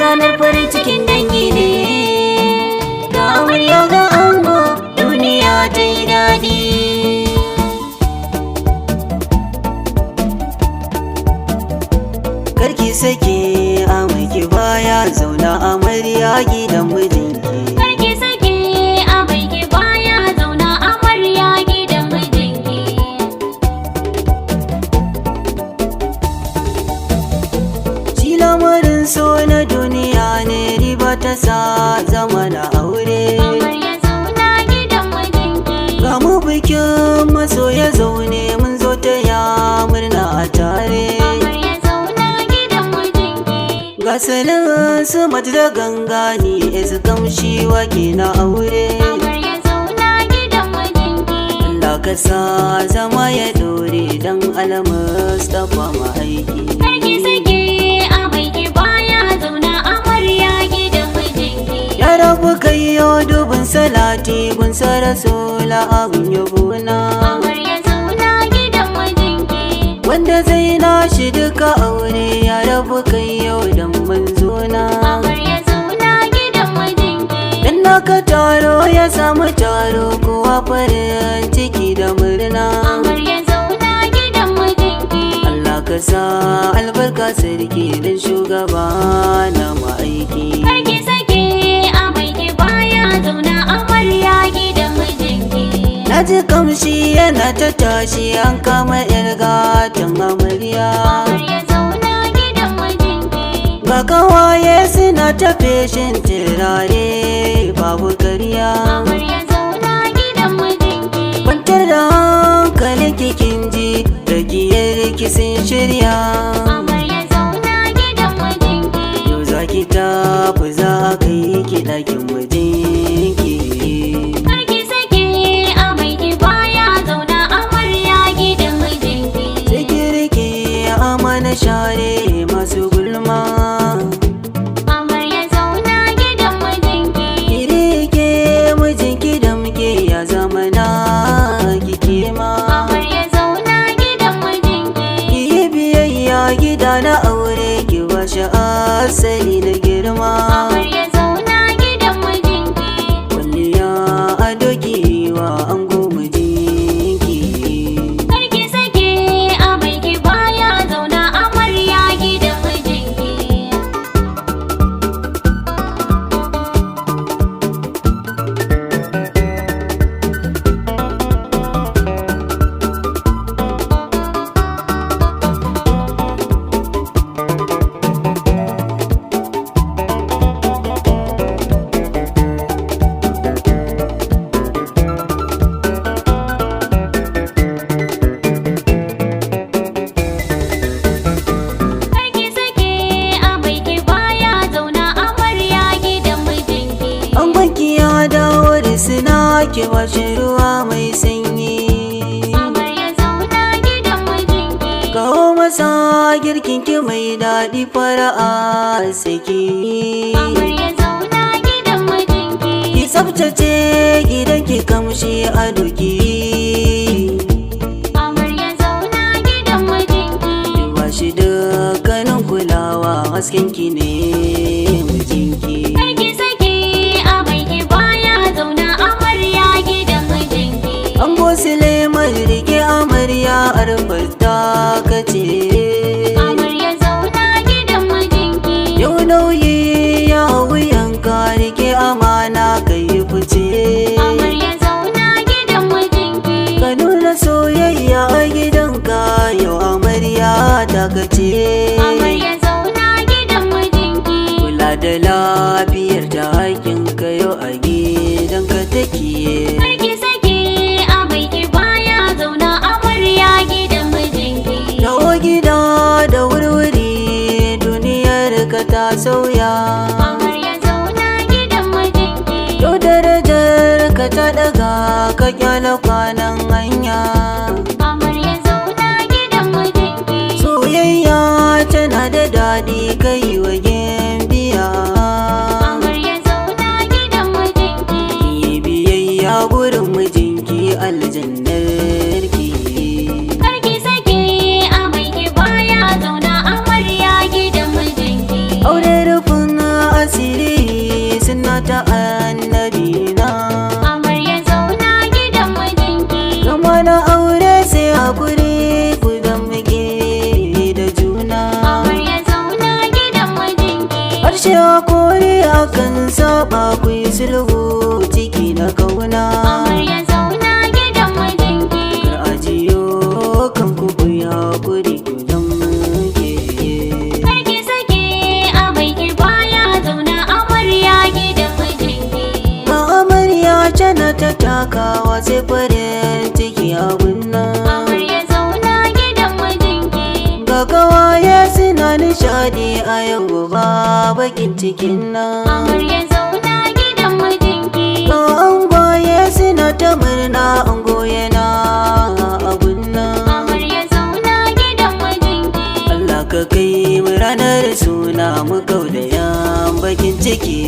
ranar farin cikin dangi ne, ga amarya ga ango duniya ta yi daɗi. Karki sake a mai baya zauna amarya gidan mijinki. Karki sake a mai baya zauna amarya gidan mijinki. Shi lamarin so na duniya ne, riba ta sa zama na aure. Amarya zauna gidan mijinki. Ga mu bikin masoya zaune, mun zo ta ya murna a tare. Amarya zauna gidan mijinki. Ga salon su mata da gangani, su kamshi wake na aure. Amarya zauna gidan mijinki. Allah ka sa zama ya dore, dan almustafa ma aiki. Karki sake a mai baya zauna amarya gidan mijinki. Ya rabu kai yau dubin salati, gunsa rasula abin yabona. Amarya zauna gidan mijinki. Wanda zai nashi duka aure, ya rabu kai yau dan manzona. Amarya zauna gidan mijinki. Dan naka taro ya samu taro, kowa farin ciki da murna. Amarya zauna gidan mijinki. Allah ka sa albarka sarki, dan shugaba na ma'aiki. Karki sake a mai baya zauna amarya gidan mijinki. Na ji kamshi yana ta tashi, an kama yar gatan amarya. Amarya zauna gidan mijinki. Ga kawaye suna ta feshin turare, babu karya. Amarya zauna gidan mijinki. Kwantar da hankalin kikin ji, ragiyar sun shirya. Amarya zauna gidan mijinki. Yau za ki tafi, za ka yi ki ɗakin mijinki. Karki sake a mai baya zauna amarya gidan mijinki. Sai ki rike amana share masu gulma. Amarya zauna gidan mijinki. Ki rike mijinki da muke ya zama na kike ma. Amarya zauna gidan mijinki. Ki yi biyayya gida na aure, ki bashi asali na girma. Amarya zauna gidan mijinki. Kwalliya a doki wa ango mijinki. Karki sake a mai baya zauna amarya gidan mijinki. Karki sake a mai baya zauna amarya gidan mijinki. An banki ya dawo da suna, ki washe ruwa mai sanyi. Amarya zauna gidan mijinki. Kawo masa girkin ki mai daɗi, fara'a saki. Amarya zauna gidan mijinki. Ki tsaftace gidan ki kamshi a doki. Amarya zauna gidan mijinki. Ki bashi dukkanin kulawa, hasken ki ne mijinki. Karki sake a mai baya zauna amarya gidan mijinki. An Suleiman rike amarya, arfarta kace. Amarya zauna gidan mijinki. Yau nauyi ya wuyanka, rike amana kai fice. Amarya zauna gidan mijinki. Ka nuna soyayya a gidanka, yau amarya ta kace. Amarya zauna gidan mijinki. Kula da lafiyar ta, hakinka yau a gidanka take. Karki sake a mai baya zauna amarya gidan mijinki. Dawo gida da wurwuri, duniyar ka ta sauya. Amarya zauna gidan mijinki. Yau darajar ka ta daga, ka kyala kwanan hanya. Amarya zauna gidan mijinki. Soyayya tana da daɗi, kai wa biya. Amarya zauna gidan mijinki. Yi biyayya gurin mijinki, aljannar ki. Karki sake a mai baya zauna amarya gidan mijinki. Aure rufin shi hakuri akan saba ku yi sulhu ciki na kauna. Amarya zauna gidan mijinki. Kar ajiyo kan ku ku yi hakuri ku zamke. Kar ki sake a biki baya zauna amarya gidan mijinki. Ga amarya tana ta takawa sai farin ciki abun nan. Amarya zauna gidan mijinki. Ga gawaye suna nishadi a yau ba bakin cikin nan. Amarya zauna gidan mijinki. Ga angwaye suna ta murna ango yana abun nan. Amarya zauna gidan mijinki. Allah ka kai mu ranar suna mu kau da yan bakin ciki.